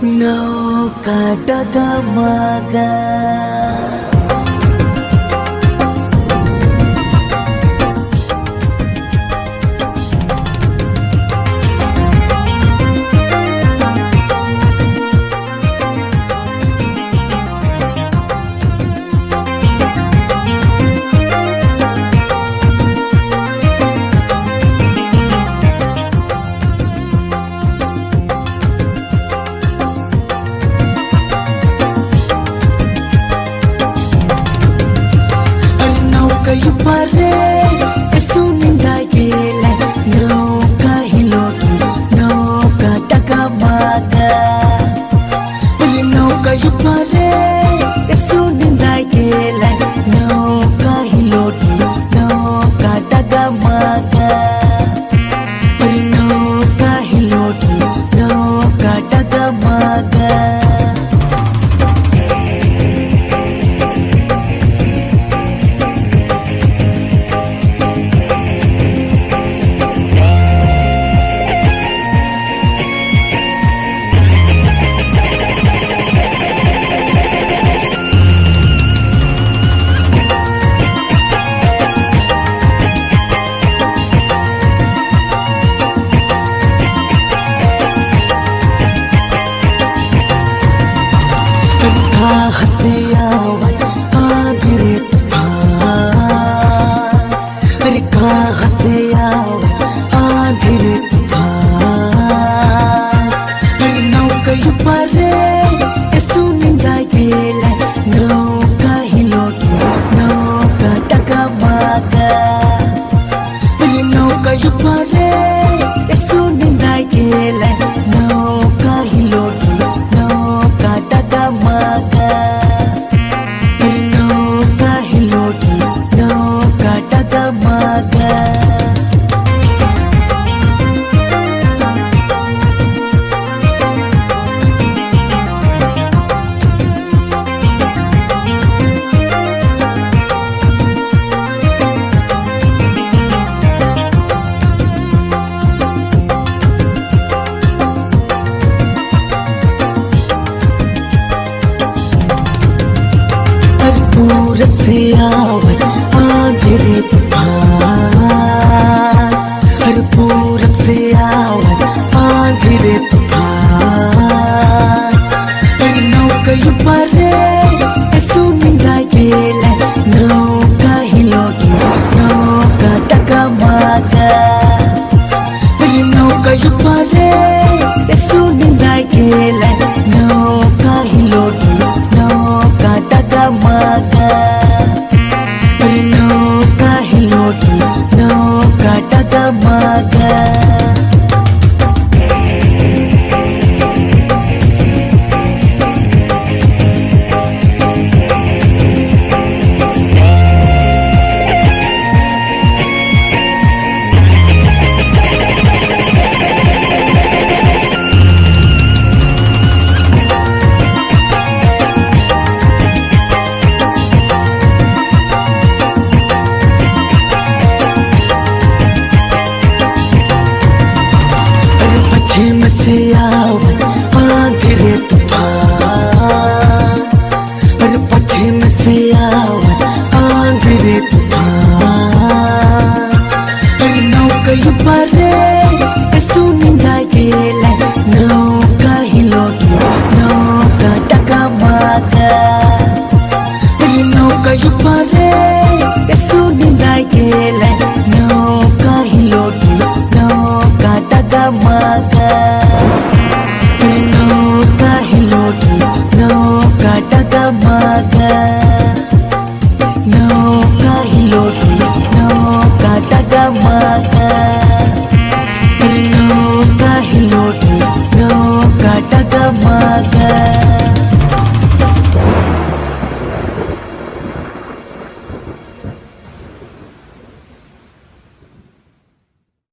Nauka Dagamaga. Pare esuninda gele nauka hilotu nauka Dagamaga. Nauka pare esuninda gele nauka hilotu nauka Dagamaga. Nauka hilotu nauka Dagamaga. पूरब से आवे आंधिरे तूफान, हर पूरब से आवे आंधिरे तूफान. नौका परे एसुनिंदा गेले नौका हिलोtu नौका Dagamaga. नौका परे एसुनिंदा गेले नौका हिलोtu nauka Dagamaga. Nauka hilotu nauka Dagamaga. पश्चिम से आवे आंधिरे तूफान, और पश्चिम से आवे आंधिरे तूफान. नौका परे एसुनिंदा गेले नौका हिलोtu nauka Dagamaga. नौका परे एसुनिंदा गेले नौका हिलोtu nauka Dagamaga. Nauka hilotu nauka Dagamaga. Nauka hilotu nauka Dagamaga. Nauka hilotu nauka Dagamaga.